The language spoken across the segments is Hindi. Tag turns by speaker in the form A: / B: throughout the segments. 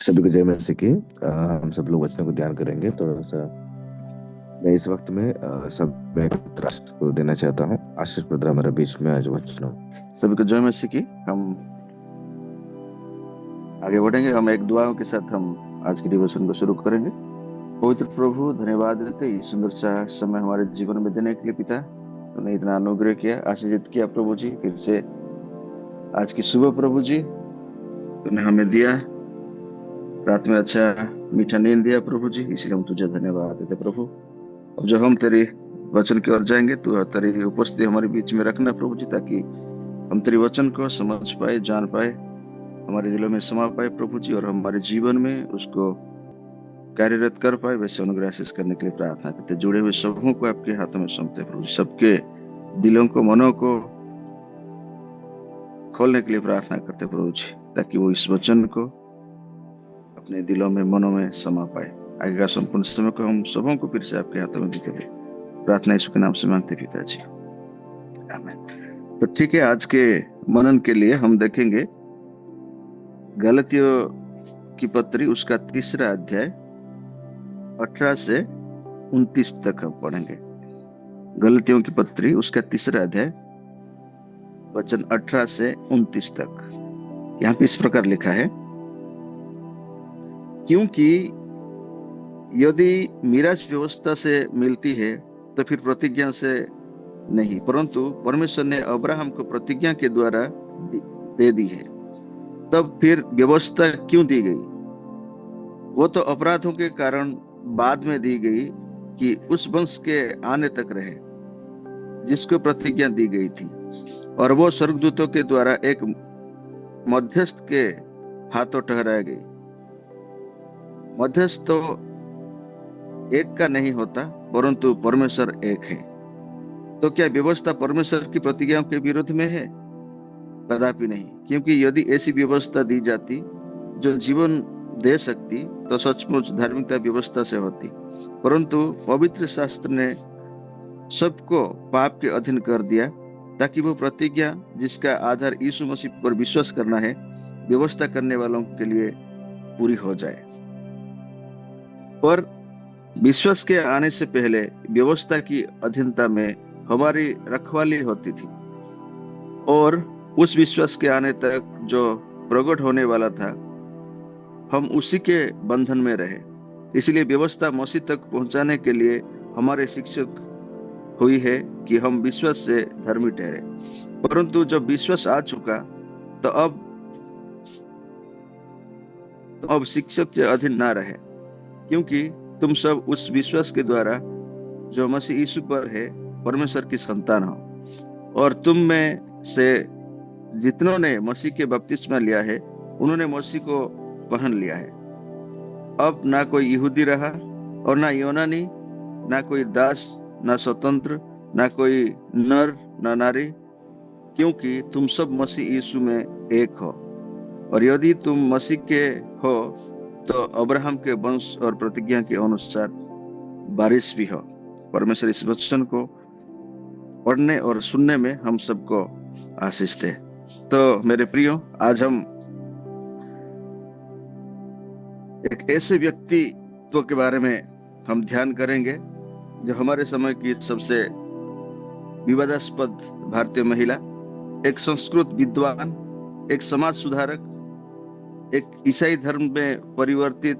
A: सभी को जय मसीह की। हम सब लोग वचनों को ध्यान करेंगे थोड़ा सा। मैं इस वक्त में सब राष्ट्र को देना चाहता हूँ। आशीष प्रद्रा हमारे बीच में आज वचनों।
B: सभी को जय मसीह की। हम आगे बढ़ेंगे। हम एक दुआओं के साथ हम आज के डिवोशन को शुरू करेंगे। पवित्र प्रभु, धन्यवाद देते इस सुंदर सा समय हमारे जीवन में देने के लिए। पिता, तुमने इतना अनुग्रह किया, आशीषित किया प्रभु जी। फिर से आज की सुबह प्रभु जी तुमने हमें दिया, रात में अच्छा मीठा नींद दिया प्रभु जी, इसलिए हम तुझे धन्यवाद देते प्रभु। अब जब हम तेरी वचन की ओर जाएंगे तो तेरी उपस्थिति हमारे बीच में रखना प्रभु जी, ताकि हम तेरी वचन को समझ पाए, जान पाए, हमारे दिलों में समा पाए प्रभु जी, और हमारे जीवन में उसको कार्यरत कर पाए। वैसे अनुग्रह आशीष करने के लिए प्रार्थना करते। जुड़े हुए सबों को आपके हाथों में सौंपते प्रभु जी, सबके दिलों को, मनों को खोलने के लिए प्रार्थना करते प्रभु जी, ताकि वो इस वचन को अपने दिलों में, मनों में समा पाए। आगे का संपूर्ण समय को हम सबों को फिर से आपके हाथों में देते हुए प्रार्थना यीशु के नाम से मांगते पिताजी, आमीन। तो ठीक है, आज के मनन के लिए हम देखेंगे गलतियों की पत्री, उसका 3 अध्याय 18 से 29 तक हम पढ़ेंगे। गलतियों की पत्री उसका 3 अध्याय वचन 18 से 29 तक। यहाँ पे इस प्रकार लिखा है, क्योंकि यदि मीरास व्यवस्था से मिलती है तो फिर प्रतिज्ञा से नहीं, परंतु परमेश्वर ने अब्राहम को प्रतिज्ञा के द्वारा दे दी है। तब फिर व्यवस्था क्यों दी गई? वो तो अपराधों के कारण बाद में दी गई कि उस वंश के आने तक रहे जिसको प्रतिज्ञा दी गई थी, और वो स्वर्गदूतों के द्वारा एक मध्यस्थ के हाथों ठहराई गई। मध्यस्थ तो एक का नहीं होता, परंतु परमेश्वर एक है। तो क्या व्यवस्था परमेश्वर की प्रतिज्ञाओं के विरुद्ध में है? कदापि नहीं, क्योंकि यदि ऐसी व्यवस्था दी जाती जो जीवन दे सकती तो सचमुच धार्मिकता व्यवस्था से होती, परंतु पवित्र शास्त्र ने सबको पाप के अधीन कर दिया, ताकि वो प्रतिज्ञा जिसका आधार यीशु मसीह पर विश्वास करना है, व्यवस्था करने वालों के लिए पूरी हो जाए। पर विश्वास के आने से पहले व्यवस्था की अधीनता में हमारी रखवाली होती थी, और उस विश्वास के आने तक जो प्रकट होने वाला था, हम उसी के बंधन में रहे। इसलिए व्यवस्था मसीह तक पहुंचाने के लिए हमारे शिक्षक हुई है कि हम विश्वास से धर्मी ठहरे। परंतु जब विश्वास आ चुका तो अब शिक्षक के अधीन ना रहे, क्योंकि तुम सब उस विश्वास के द्वारा जो मसीह यीशु पर है परमेश्वर की संतान हो। और तुम में से जितनों ने मसीह के बपतिस्मा लिया है, उन्होंने मसीह को पहन लिया है। अब ना कोई यहूदी रहा और ना यूनानी, ना कोई दास ना स्वतंत्र, ना कोई नर ना नारी, क्योंकि तुम सब मसीह यीशु में एक हो। और यदि तुम मसीह के हो तो अब्राहम के वंश और प्रतिज्ञा के अनुसार वारिस भी हो। परमेश्वर इस वचन को पढ़ने और सुनने में हम सबको आशीष दे। तो मेरे प्रियो, आज हम एक ऐसे व्यक्तित्व के बारे में हम ध्यान करेंगे जो हमारे समय की सबसे विवादास्पद भारतीय महिला, एक संस्कृत विद्वान, एक समाज सुधारक, एक ईसाई धर्म में परिवर्तित,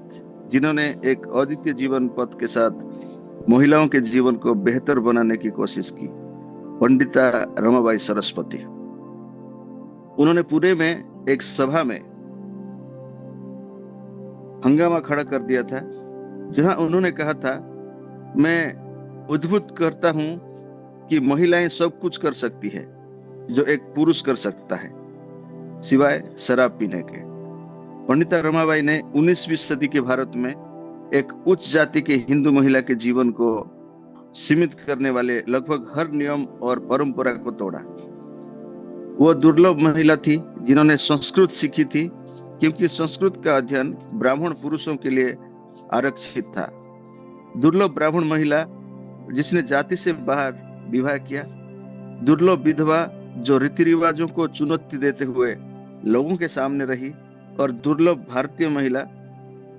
B: जिन्होंने एक अद्वितीय जीवन पथ के साथ महिलाओं के जीवन को बेहतर बनाने की कोशिश की, पंडिता रमाबाई सरस्वती। उन्होंने पुणे में एक सभा में हंगामा खड़ा कर दिया था, जहां उन्होंने कहा था, मैं उद्भुत करता हूं कि महिलाएं सब कुछ कर सकती है जो एक पुरुष कर सकता है, सिवाय शराब पीने के। पंडिता रमाबाई ने 19वीं सदी के भारत में एक उच्च जाति के हिंदू महिला के जीवन को सीमित करने वाले लगभग हर नियम और परंपरा को तोड़ा। वो दुर्लभ महिला थी जिन्होंने संस्कृत सीखी थी, क्योंकि संस्कृत का अध्ययन ब्राह्मण पुरुषों के लिए आरक्षित था। दुर्लभ ब्राह्मण महिला जिसने जाति से बाहर विवाह किया, दुर्लभ विधवा जो रीति रिवाजों को चुनौती देते हुए लोगों के सामने रही, और दुर्लभ भारतीय महिला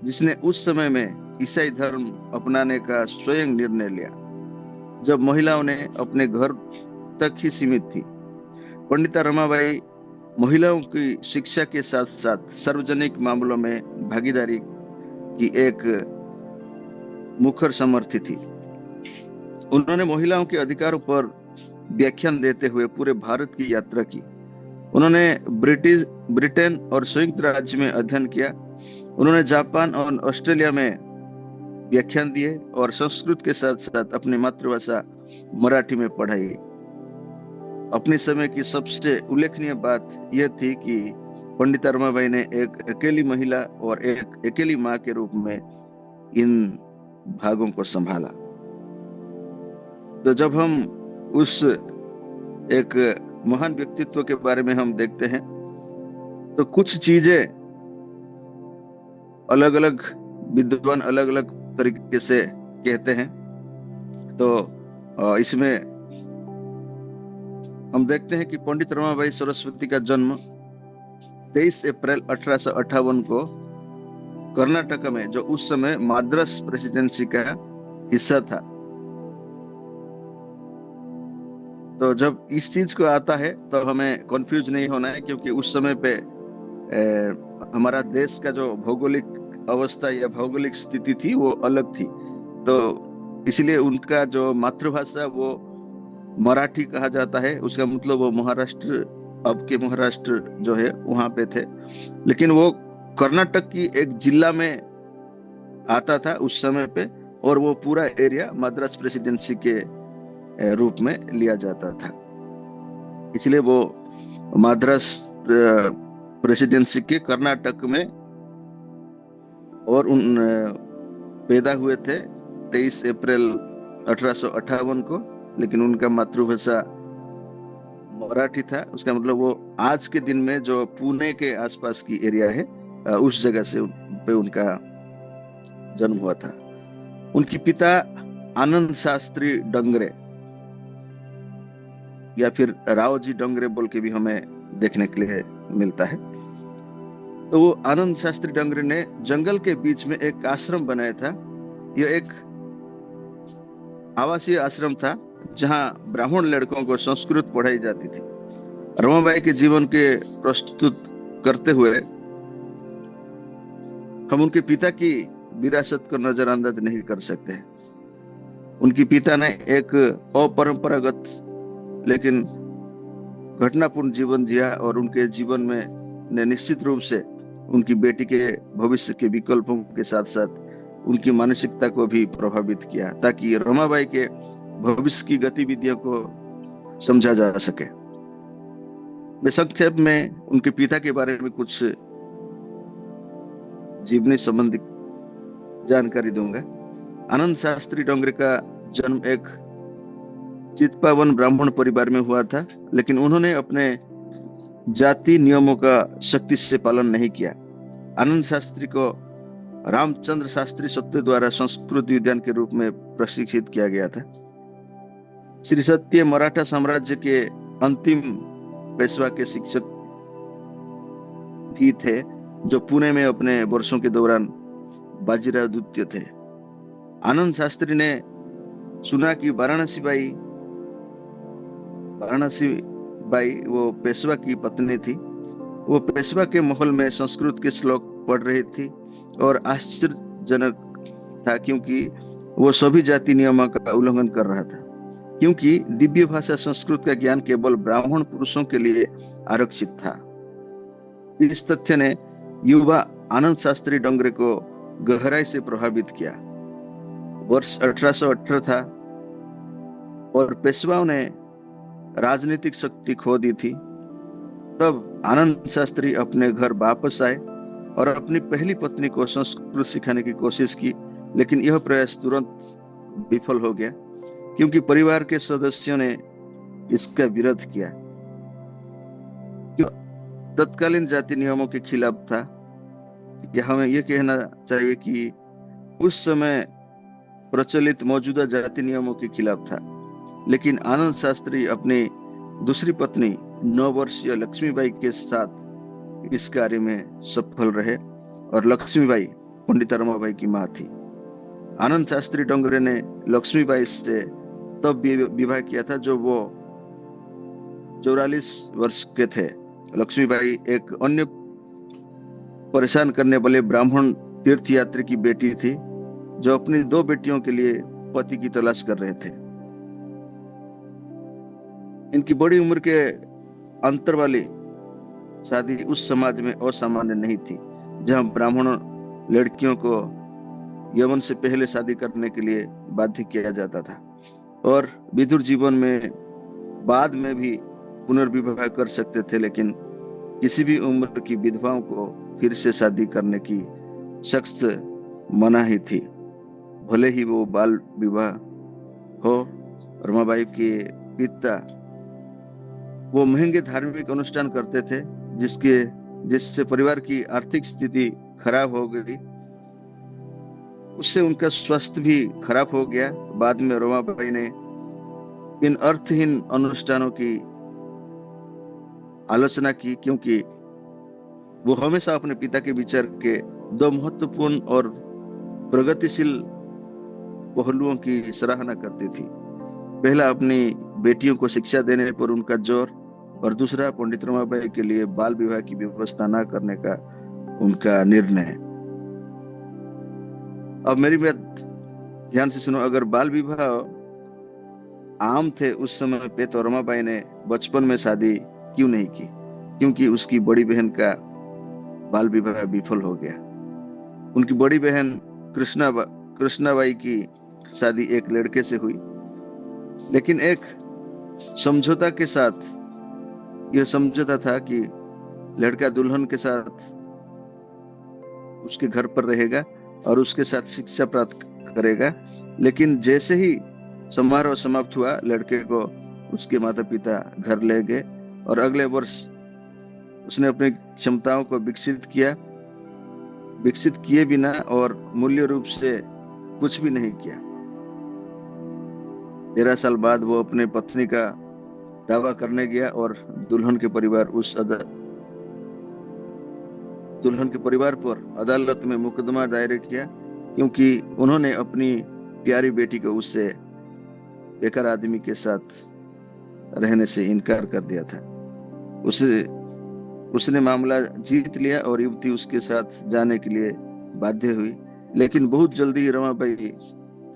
B: जिसने उस समय में ईसाई धर्म अपनाने का स्वयं निर्णय लिया, जब महिलाओं ने अपने घर तक ही सीमित थी। पंडिता रमाबाई महिलाओं की शिक्षा के साथ साथ सार्वजनिक मामलों में भागीदारी की एक मुखर समर्थी थी। उन्होंने महिलाओं के अधिकारों पर व्याख्यान देते हुए पूरे भारत की यात्रा की। उन्होंने ब्रिटेन और संयुक्त राज्य में अध्ययन किया। उन्होंने जापान और ऑस्ट्रेलिया में व्याख्यान दिए और संस्कृत के साथ साथ अपनी मातृभाषा मराठी में पढ़ाई। अपने समय की सबसे उल्लेखनीय बात यह थी कि पंडिता रमाबाई ने एक अकेली महिला और एक अकेली मां के रूप में इन भागों को संभाला। तो जब हम उस एक महान व्यक्तित्व के बारे में हम देखते हैं तो कुछ चीजें अलग अलग विद्वान अलग अलग तरीके से कहते हैं। तो इसमें हम देखते हैं कि पंडित रमाबाई सरस्वती का जन्म 23 अप्रैल 1858 को कर्नाटक में, जो उस समय मद्रास प्रेसिडेंसी का हिस्सा था। तो जब इस चीज को आता है तो हमें कंफ्यूज नहीं होना है, क्योंकि उस समय पे हमारा देश का जो भौगोलिक अवस्था या भौगोलिक स्थिति थी वो अलग थी। तो इसलिए उनका जो मातृभाषा वो मराठी कहा जाता है। उसका मतलब वो महाराष्ट्र, अब के महाराष्ट्र जो है वहां पे थे, लेकिन वो कर्नाटक की एक जिला में आता था उस समय पे, और वो पूरा एरिया मद्रास प्रेसिडेंसी के रूप में लिया जाता था। इसलिए वो मद्रास प्रेसिडेंसी के कर्नाटक में और उन पैदा हुए थे 23 अप्रैल 1858 को, लेकिन उनका मातृभाषा मराठी था। उसका मतलब वो आज के दिन में जो पुणे के आसपास की एरिया है उस जगह से पे उनका जन्म हुआ था। उनके पिता आनंद शास्त्री डंगरे या फिर रावजी डंगरे बोल के भी हमें देखने के लिए मिलता है। तो वो आनंद शास्त्री डंगरे ने जंगल के बीच में एक आश्रम बनाया था। यह एक आवासीय आश्रम था जहां ब्राह्मण लड़कों को संस्कृत पढ़ाई जाती थी। रमाबाई के जीवन के प्रस्तुत करते हुए हम उनके पिता की विरासत को नजरअंदाज नहीं कर सकते। उनके पिता ने एक अपरंपरागत लेकिन घटनापूर्ण जीवन जिया, और उनके जीवन में ने निश्चित रूप से उनकी बेटी के भविष्य के विकल्पों के साथ साथ उनकी मानसिकता को भी प्रभावित किया, ताकि रमाबाई के भविष्य की गतिविधियों को समझा जा सके। मैं संक्षेप में उनके पिता के बारे में कुछ जीवनी संबंधी जानकारी दूंगा। आनंद शास्त्री डोंगरे का जन्म एक चितपावन ब्राह्मण परिवार में हुआ था, लेकिन उन्होंने अपने जाति नियमों का सख्ती से पालन नहीं किया। आनंद शास्त्री को रामचंद्र शास्त्री सत्य द्वारा संस्कृत विद्वान के रूप में प्रशिक्षित किया गया था। श्री सत्य मराठा साम्राज्य के अंतिम पेशवा के शिक्षक भी थे, जो पुणे में अपने वर्षों के दौरान बाजीराव द्वितीय थे। आनंद शास्त्री ने सुना कि वाराणसी बाई वो पेशवा की पत्नी थी। वो पेशवा के महल में संस्कृत के श्लोक पढ़ रही थी, और आश्चर्यजनक था क्योंकि वो सभी जाति नियमों का उल्लंघन कर रहा था, क्योंकि दिव्य भाषा संस्कृत का ज्ञान केवल ब्राह्मण पुरुषों के लिए आरक्षित था। इस तथ्य ने युवा आनंद शास्त्री डोंगरे को गहराई से प्रभावित किया। वर्ष 1818 था और पेशवाओं ने राजनीतिक शक्ति खो दी थी। तब आनंद शास्त्री अपने घर वापस आए और अपनी पहली पत्नी को संस्कृत सिखाने की कोशिश की, लेकिन यह प्रयास तुरंत विफल हो गया क्योंकि परिवार के सदस्यों ने इसका विरोध किया। तत्कालीन जाति नियमों के खिलाफ था। या हमें यह कहना चाहिए कि उस समय प्रचलित मौजूदा जाति नियमों के खिलाफ था। लेकिन आनंद शास्त्री अपनी दूसरी पत्नी 9 वर्षीय लक्ष्मीबाई के साथ इस कार्य में सफल रहे, और लक्ष्मीबाई पंडिता रमाबाई की माँ थी। आनंद शास्त्री डोंगरे ने लक्ष्मीबाई से तब विवाह किया था जो वो 44 वर्ष के थे। लक्ष्मीबाई एक अन्य परेशान करने वाले ब्राह्मण तीर्थयात्री की बेटी थी जो अपनी 2 बेटियों के लिए पति की तलाश कर रहे थे। इनकी बड़ी उम्र के अंतर वाली शादी उस समाज में असामान्य नहीं थी जहां ब्राह्मण लड़कियों को यौवन से पहले शादी करने के लिए बाध्य किया जाता था और विधुर जीवन में बाद में भी पुनर्विवाह कर सकते थे, लेकिन किसी भी उम्र की विधवाओं को फिर से शादी करने की सख्त मनाही थी, भले ही वो बाल विवाह हो। रमाबाई के पिता वो महंगे धार्मिक अनुष्ठान करते थे जिससे परिवार की आर्थिक स्थिति खराब हो गई। उससे उनका स्वास्थ्य भी खराब हो गया। बाद में रमाबाई ने इन अर्थहीन अनुष्ठानों की आलोचना की क्योंकि वो हमेशा अपने पिता के विचार के 2 महत्वपूर्ण और प्रगतिशील पहलुओं की सराहना करती थी। पहला, अपनी बेटियों को शिक्षा देने पर उनका जोर, और दूसरा, पंडित रमाबाई के लिए बाल विवाह की व्यवस्था न करने का उनका निर्णय। अब मेरी बात ध्यान से सुनो। अगर बाल विवाह आम थे उस समय पे तो रमाबाई ने बचपन में शादी क्यों नहीं की? क्योंकि उसकी बड़ी बहन का बाल विवाह विफल हो गया। उनकी बड़ी बहन कृष्णाबाई की शादी एक लड़के से हुई, लेकिन एक समझौता के साथ। यह समझौता था कि लड़का दुल्हन के साथ उसके घर पर रहेगा और उसके साथ शिक्षा प्राप्त करेगा, लेकिन जैसे ही समारोह समाप्त हुआ लड़के को उसके माता पिता घर ले गए और अगले वर्ष उसने अपनी क्षमताओं को विकसित किए बिना और मूल्य रूप से कुछ भी नहीं किया। 13 साल बाद वो अपने पत्नी का दावा करने गया और दुल्हन के परिवार पर अदालत में मुकदमा दायर किया क्योंकि उन्होंने अपनी प्यारी बेटी को उससे बेकार आदमी के साथ रहने से इनकार कर दिया था। उसने मामला जीत लिया और युवती उसके साथ जाने के लिए बाध्य हुई, लेकिन बहुत जल्दी रमाबाई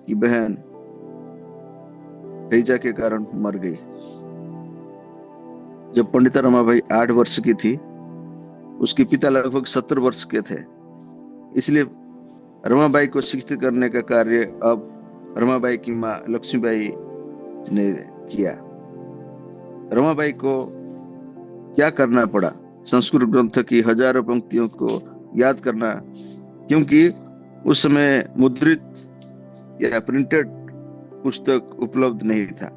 B: की बहन हैजा के कारण मर गई। जब पंडिता रमाबाई 8 वर्ष की थी, उसके पिता लगभग 70 वर्ष के थे। इसलिए रमाबाई को शिक्षित करने का कार्य अब रमाबाई की मां लक्ष्मीबाई ने किया। रमाबाई को क्या करना पड़ा? संस्कृत ग्रंथ की हजारों पंक्तियों को याद करना, क्योंकि उस समय मुद्रित या प्रिंटेड पुस्तक उपलब्ध नहीं था।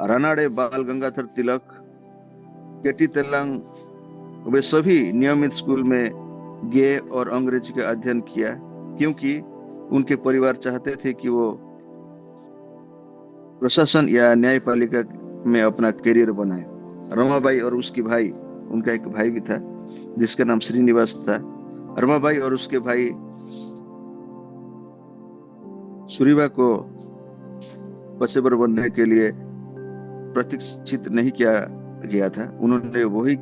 B: रानाडे, बाल गंगाधर तिलक, केटी तेलंग, वे सभी नियमित स्कूल में गए और अंग्रेजी का अध्ययन किया क्योंकि उनके परिवार चाहते थे कि वो प्रशासन या न्यायपालिका में अपना करियर बनाए। रमाबाई और उसके भाई, उनका एक भाई भी था जिसका नाम श्रीनिवास था। रमाबाई और उसके भाई सुरीबा को पेशेवर बनने के लिए प्रशिक्षित नहीं किया गया था। उन्होंने वही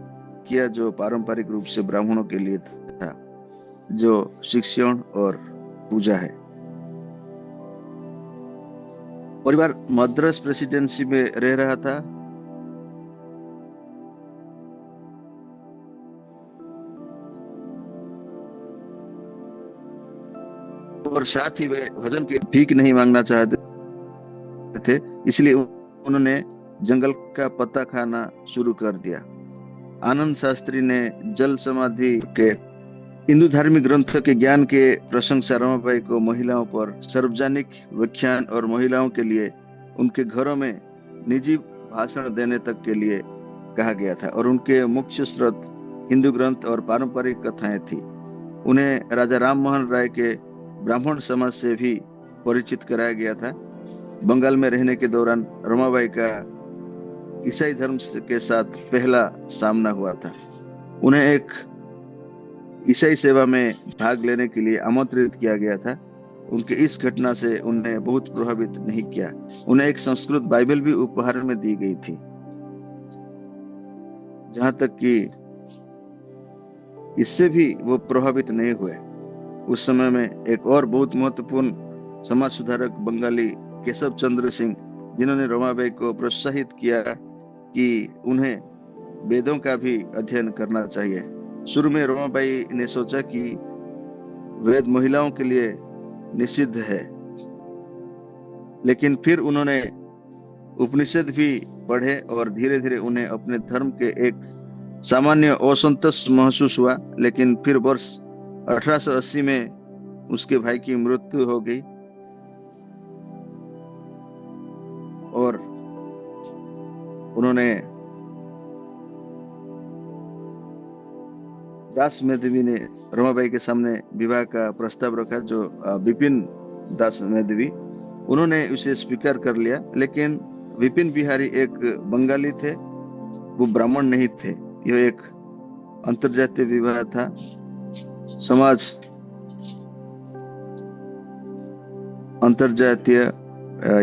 B: किया जो पारंपरिक रूप से ब्राह्मणों के लिए था, जो शिक्षण और पूजा है। परिवार मद्रास प्रेसिडेंसी में रह रहा था। और साथ ही वे भजन की भीख नहीं मांगना चाहते थे, इसलिए उन्होंने जंगल का पत्ता खाना शुरू कर दिया। आनंद शास्त्री ने जल समाधि के हिंदू धार्मिक ग्रंथ के ज्ञान के प्रशंसा रमाबाई को महिलाओं पर सार्वजनिक व्याख्यान और महिलाओं के लिए उनके घरों में निजी भाषण देने तक के लिए कहा गया था और उनके मुख्य स्रोत हिंदू ग्रंथ और पारंपरिक कथाएं थी। उन्हें राजा राम मोहन राय के ब्राह्मण समाज से भी परिचित कराया गया था। बंगाल में रहने के दौरान रमाबाई का ईसाई धर्म के साथ पहला सामना हुआ था। उन्हें एक ईसाई सेवा में भाग लेने के लिए आमंत्रित किया गया था, उनके इस घटना से उन्हें बहुत प्रभावित नहीं किया। उन्हें एक संस्कृत बाइबल भी उपहार में दी गई थी। जहां तक कि इससे भी वो प्रभावित नहीं हुए। उस समय में एक और बहुत महत्वपूर्ण समाज सुधारक बंगाली केशव चंद्र सिंह, जिन्होंने रमाबाई को प्रोत्साहित किया कि उन्हें वेदों का भी अध्ययन करना चाहिए। शुरू में रमाबाई ने सोचा कि वेद महिलाओं के लिए निषिद्ध है, लेकिन फिर उन्होंने उपनिषद भी पढ़े और धीरे धीरे उन्हें अपने धर्म के एक सामान्य असंतोष महसूस हुआ। लेकिन फिर वर्ष 1880 में उसके भाई की मृत्यु हो गई और उन्होंने दास मेधवी ने रमाबाई के सामने विवाह का प्रस्ताव रखा, जो विपिन दास मेधवी, उन्होंने उसे स्वीकार कर लिया। लेकिन विपिन बिहारी एक बंगाली थे, वो ब्राह्मण नहीं थे। यह एक अंतर्जातीय विवाह था। समाज अंतर्जातीय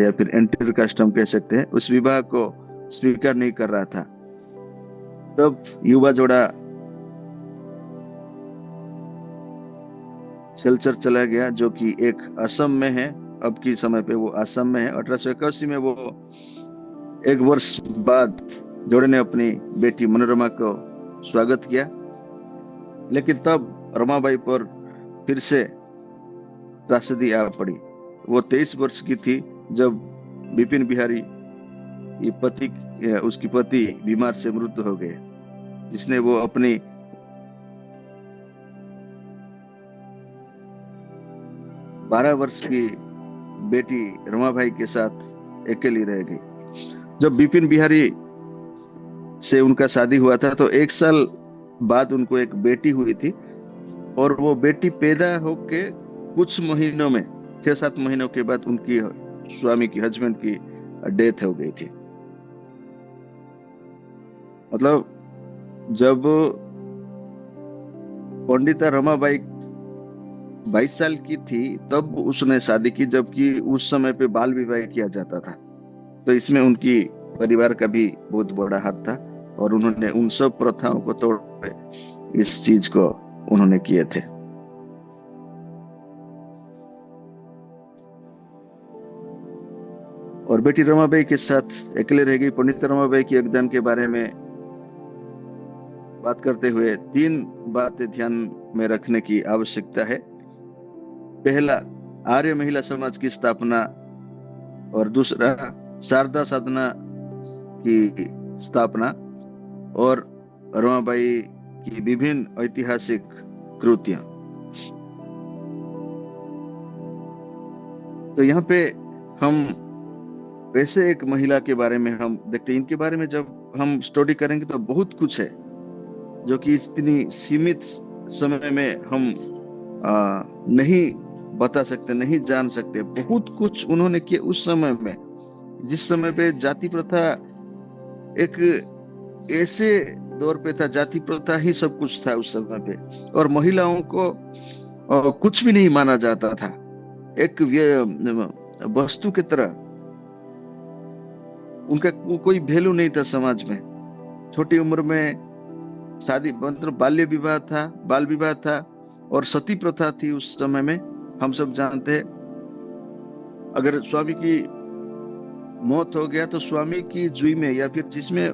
B: या फिर इंटर कास्ट हम कह सकते हैं, उस विवाह को स्वीकार नहीं कर रहा था। तब युवा जोड़ा सिलचर चला गया, जो कि एक असम में है। अब की समय पे वो असम में है। 1881 में वो एक वर्ष बाद जोड़े ने अपनी बेटी मनोरमा को स्वागत किया। लेकिन तब रमाबाई पर फिर से त्रासदी आ पड़ी। वो 23 वर्ष की थी जब विपिन बिहारी उसकी पति बीमार से मृत्यु हो गए, जिसने वो अपनी 12 वर्ष की बेटी रमाबाई के साथ अकेली रह गई। जब विपिन बिहारी से उनका शादी हुआ था तो 1 साल बाद उनको एक बेटी हुई थी, और वो बेटी पैदा होके कुछ महीनों में 6-7 महीनों के बाद उनकी स्वामी की, हस्बैंड की डेथ हो गई थी। मतलब जब पंडिता रमाबाई 22 साल की थी तब उसने शादी की, जबकि उस समय पे बाल विवाह किया जाता था। तो इसमें उनकी परिवार का भी बहुत बड़ा हाथ था, और उन्होंने उन सब प्रथाओं को तोड़ इस चीज को उन्होंने किए थे। और बेटी रमाबाई के साथ अकेले रह गई। पंडित रमाबाई की योगदान के बारे में बात करते हुए 3 बातें ध्यान में रखने की आवश्यकता है। पहला, आर्य महिला समाज की स्थापना, और दूसरा शारदा साधना की स्थापना, और रमाबाई की विभिन्न ऐतिहासिक कृतियां। तो यहाँ पे हम वैसे एक महिला के बारे में हम देखते हैं। इनके बारे में जब हम स्टडी करेंगे तो बहुत कुछ है जो कि इतनी सीमित समय में हम नहीं बता सकते, नहीं जान सकते। बहुत कुछ उन्होंने किया उस समय में, जिस समय पे जाति प्रथा एक ऐसे दौर पे था, जाति प्रथा ही सब कुछ था उस समय पे, और महिलाओं को कुछ भी नहीं माना जाता था, एक वस्तु की तरह। उनका कोई वैल्यू नहीं था समाज में। छोटी उम्र में शादी, मतलब बाल्य विवाह था, बाल विवाह था, और सती प्रथा थी उस समय में। हम सब जानते हैं, अगर स्वामी की मौत हो गया तो स्वामी की जुई में या फिर जिसमें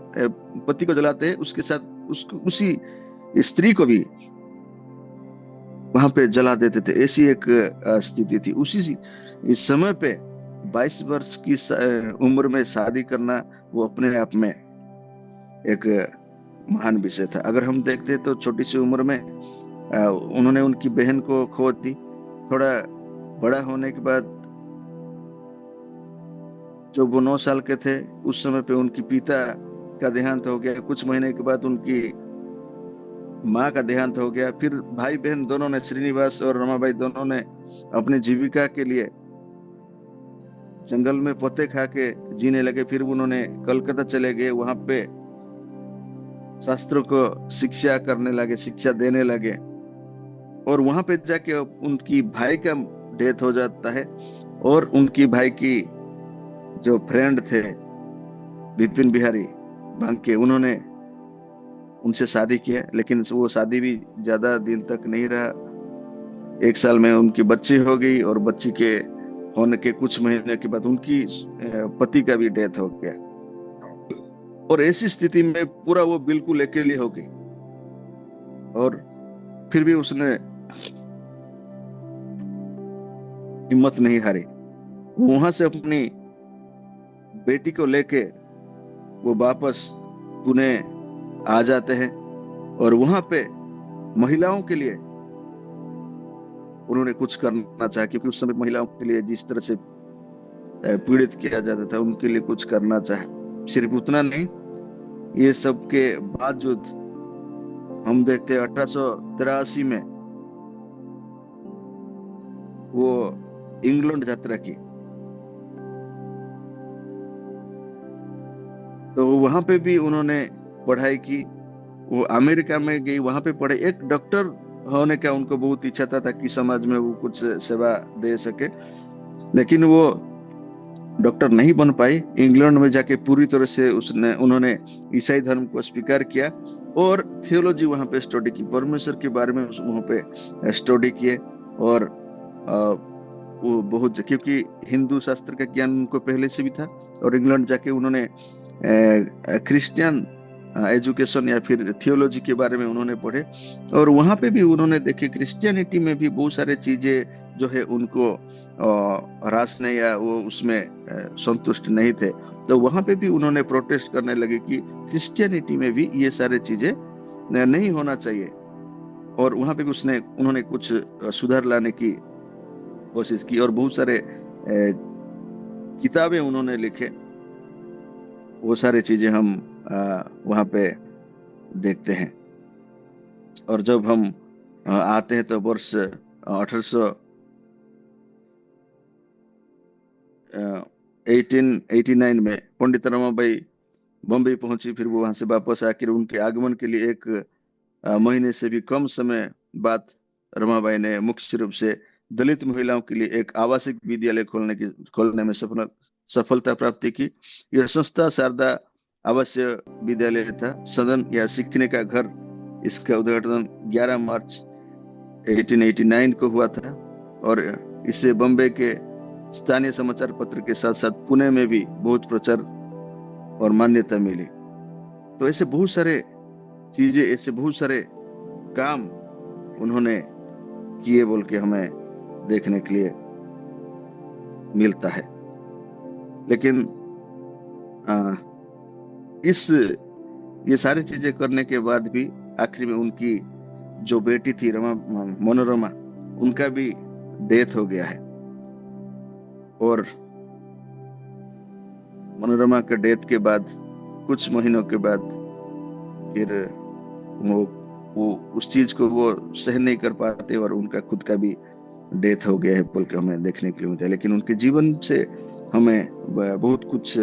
B: पति को जलाते हैं उसके साथ उसको, उसी स्त्री को भी वहां पे जला देते थे। ऐसी एक स्थिति थी। उसी इस समय पे 22 वर्ष की उम्र में शादी करना वो अपने आप में एक महान विषय था। अगर हम देखते तो छोटी सी उम्र में उन्होंने उनकी बहन को खो दी। थोड़ा बड़ा होने के बाद जब वो 9 साल के थे उस समय पे उनकी पिता का देहांत हो गया। कुछ महीने के बाद उनकी माँ का देहांत हो गया। फिर भाई बहन दोनों ने, श्रीनिवास और रमाबाई दोनों ने अपनी जीविका के लिए जंगल में पत्ते खा के जीने लगे। फिर उन्होंने कलकत्ता चले गए, वहां पे शास्त्रों को शिक्षा करने लगे, शिक्षा देने लगे। और वहां पे जाके उनकी भाई का डेथ हो जाता है, और उनकी भाई की जो फ्रेंड थे विपिन बिहारी बांके, उन्होंने उनसे शादी किया, लेकिन वो शादी भी ज्यादा दिन तक नहीं रहा। 1 साल में उनकी बच्ची हो गई, और बच्ची के होने के कुछ महीने के बाद उनकी पति का भी डेथ हो गया। और ऐसी स्थिति में पूरा वो बिल्कुल अकेली हो गई, और फिर भी उसने हिम्मत नहीं हारी। वहां से अपनी बेटी को लेके वो वापस पुणे आ जाते हैं, और वहां पे महिलाओं के लिए उन्होंने कुछ करना चाहा, क्योंकि उस समय महिलाओं के लिए जिस तरह से पीड़ित किया जाता था, उनके लिए कुछ करना चाहा। सिर्फ उतना नहीं, ये सब के बावजूद हम देखते हैं 1883 में वो इंग्लैंड यात्रा की, तो वहां पे भी उन्होंने पढ़ाई की। वो अमेरिका में गई, वहां पे पढ़े। एक डॉक्टर होने का उनको बहुत इच्छा था, ताकि समाज में वो कुछ सेवा दे सके, लेकिन वो डॉक्टर नहीं बन पाई। इंग्लैंड में जाके पूरी तरह से उन्होंने ईसाई धर्म को स्वीकार किया, और थियोलॉजी वहां पे स्टडी की, परमेश्वर के बारे में वहां पे स्टडी किए। और वो बहुत, क्योंकि हिंदू शास्त्र का ज्ञान उनको पहले से भी था, और इंग्लैंड जाके उन्होंने क्रिश्चियन एजुकेशन या फिर थियोलॉजी के बारे में उन्होंने पढ़े। और वहां पे भी उन्होंने देखे क्रिश्चियनिटी में भी बहुत सारे चीजें जो है उनको रास नहीं, या वो उसमें संतुष्ट नहीं थे। तो वहां पे भी उन्होंने प्रोटेस्ट करने लगे कि क्रिश्चियनिटी में भी ये सारे चीजें नहीं होना चाहिए। और वहां पे भी उन्होंने कुछ सुधार लाने की कोशिश की, और बहुत सारे किताबें उन्होंने लिखे। वो सारी चीजें हम वहां पे देखते हैं। और जब हम आते हैं तो वर्ष 1889 में पंडित रमाबाई बम्बई पहुंची। फिर वो वहां से वापस आकर उनके आगमन के लिए 1 महीने से भी कम समय बाद रमाबाई ने मुख्य रूप से दलित महिलाओं के लिए एक आवासीय विद्यालय खोलने में सफलता प्राप्ति की। यह संस्था शारदा आवासीय विद्यालय था, सदन या सीखने का घर। इसका उद्घाटन 11 मार्च 1889 को हुआ था, और इसे बम्बई के स्थानीय समाचार पत्र के साथ साथ पुणे में भी बहुत प्रचार और मान्यता मिली। तो ऐसे बहुत सारे चीजें, ऐसे बहुत सारे काम उन्होंने किए बोल के हमें देखने के लिए मिलता है। लेकिन ये सारी चीजें करने के बाद भी आखिर में उनकी जो बेटी थी मनोरमा, उनका भी डेथ हो गया है। और मनोरमा के डेथ के बाद कुछ महीनों के बाद फिर वो उस चीज को वो सहन नहीं कर पाते, और उनका खुद का भी डेथ हो गया है बोल के हमें देखने के लिए मिलता है। लेकिन उनके जीवन से हमें बहुत कुछ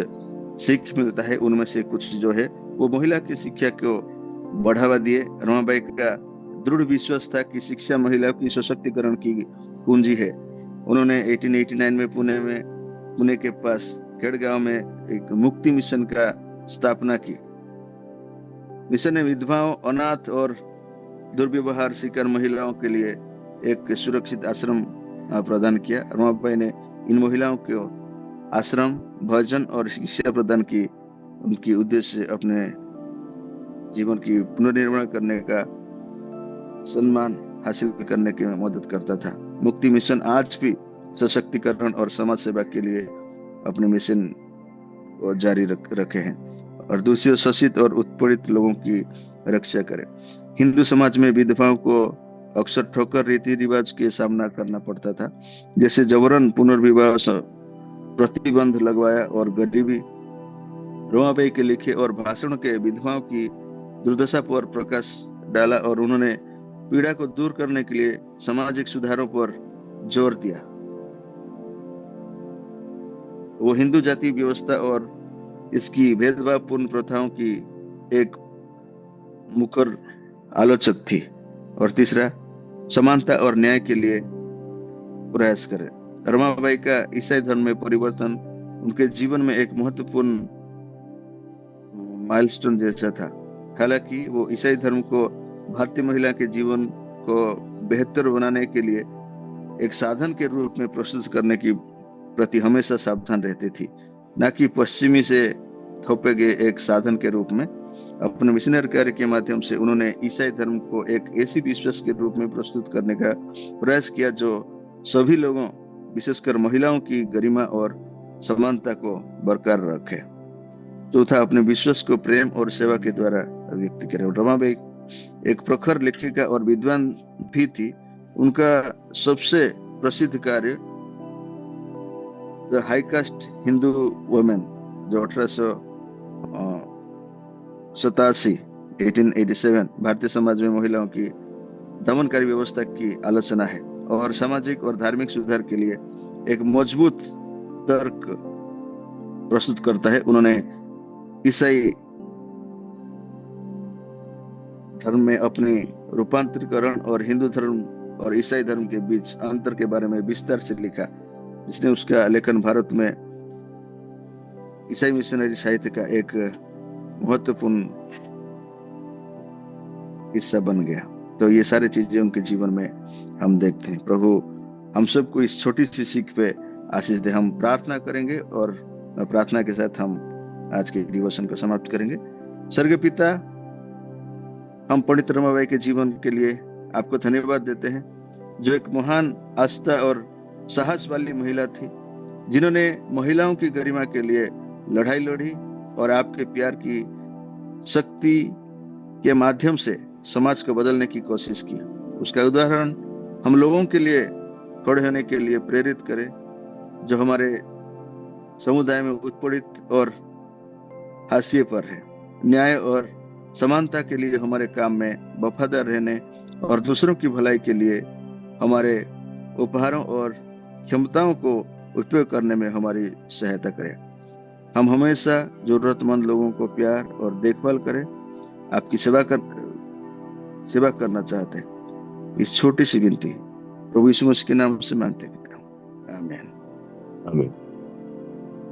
B: सीख मिलता है। उनमें से कुछ जो है वो महिला की शिक्षा को बढ़ावा दिए। रमाबाई का दृढ़ विश्वास था कि शिक्षा महिला की सशक्तिकरण की कुंजी है। उन्होंने 1889 में पुणे के पास खेड़गांव में एक मुक्ति मिशन का स्थापना की। मिशन ने विधवाओं, अनाथ और दुर्व्यवहार शिकार महिलाओं के लिए एक सुरक्षित आश्रम प्रदान किया। रमाबाई ने इन महिलाओं को आश्रम, भोजन और शिक्षा प्रदान की। उनकी उद्देश्य अपने जीवन की पुनर्निर्माण करने का सम्मान हासिल करने की मदद करता था। मुक्ति मिशन आज भी सशक्तिकरण और समाज सेवा के लिए अपने मिशन को जारी रखे हैं, और दूसरे शोषित और उत्पीड़ित लोगों की रक्षा करें। हिंदू समाज में विधवाओं को अक्सर ठोकर रीति रिवाज के सामना करना पड़ता था, जैसे जबरन पुनर्विवाह प्रतिबंध लगवाया और गरीबी। रमाबाई के लिखे और भाषण के विधवाओं की दुर्दशा पर प्रकाश डाला, और उन्होंने पीड़ा को दूर करने के लिए सामाजिक सुधारों पर जोर दिया। वो हिंदू जाति व्यवस्था और इसकी भेदभावपूर्ण प्रथाओं की एक मुखर आलोचक थी। और तीसरा, समानता और न्याय के लिए प्रयास करें। रमाबाई का ईसाई धर्म में परिवर्तन उनके जीवन में एक महत्वपूर्ण माइलस्टोन जैसा था। हालांकि वो ईसाई धर्म को भारतीय महिला के जीवन को बेहतर बनाने के लिए एक साधन के रूप में प्रस्तुत करने की प्रति हमेशा सावधान रहती थी, न कि पश्चिमी से थोपे गए एक साधन के रूप में। अपने मिशनरी कार्य के माध्यम से उन्होंने ईसाई धर्म को एक ऐसी विश्वास के रूप में प्रस्तुत करने का प्रयास किया जो सभी लोगों, विशेषकर महिलाओं की गरिमा और समानता को बरकरार रखे। चौथा, अपने विश्वास को प्रेम और सेवा के द्वारा व्यक्त करें। रमाबाई एक प्रखर लेखिका और विद्वान भी थी। उनका सबसे प्रसिद्ध कार्य the high cast Hindu women, जो 1887 भारतीय समाज में महिलाओं की दमनकारी व्यवस्था की आलोचना है और सामाजिक और धार्मिक सुधार के लिए एक मजबूत तर्क प्रस्तुत करता है। उन्होंने ईसाई धर्म में अपनी रूपांतरीकरण और हिंदू धर्म और ईसाई धर्म के बीच अंतर के बारे में विस्तार से लिखा, जिसने उसका लेखन भारत में ईसाई मिशनरी साहित्य का एक महत्वपूर्ण हिस्सा बन गया। तो ये सारी चीजें उनके जीवन में हम देखते हैं। प्रभु हम सबको इस छोटी सी सीख पे आशीष दे। हम प्रार्थना करेंगे और प्रार्थना के साथ हम आज के डिवोशन को समाप्त करेंगे। स्वर्गीय पिता, हम पंडित रमाबाई के जीवन के लिए आपको धन्यवाद देते हैं, जो एक महान आस्था और साहस वाली महिला थी, जिन्होंने महिलाओं की गरिमा के लिए लड़ाई लड़ी और आपके प्यार की शक्ति के माध्यम से समाज को बदलने की कोशिश की। उसका उदाहरण हम लोगों के लिए खड़े होने के लिए प्रेरित करे, जो हमारे समुदाय में उत्पीड़ित और हाशिए पर है। न्याय और समानता के लिए हमारे काम में वफादार रहने और दूसरों की भलाई के लिए हमारे उपहारों और क्षमताओं को उपयोग करने में हमारी सहायता करें। हम हमेशा जरूरतमंद लोगों को प्यार और देखभाल करें, आपकी सेवा करना चाहते हैं। इस छोटी सी विनती प्रभु यीशु मसीह के नाम से मांगते हैं। आमीन।
A: आमीन।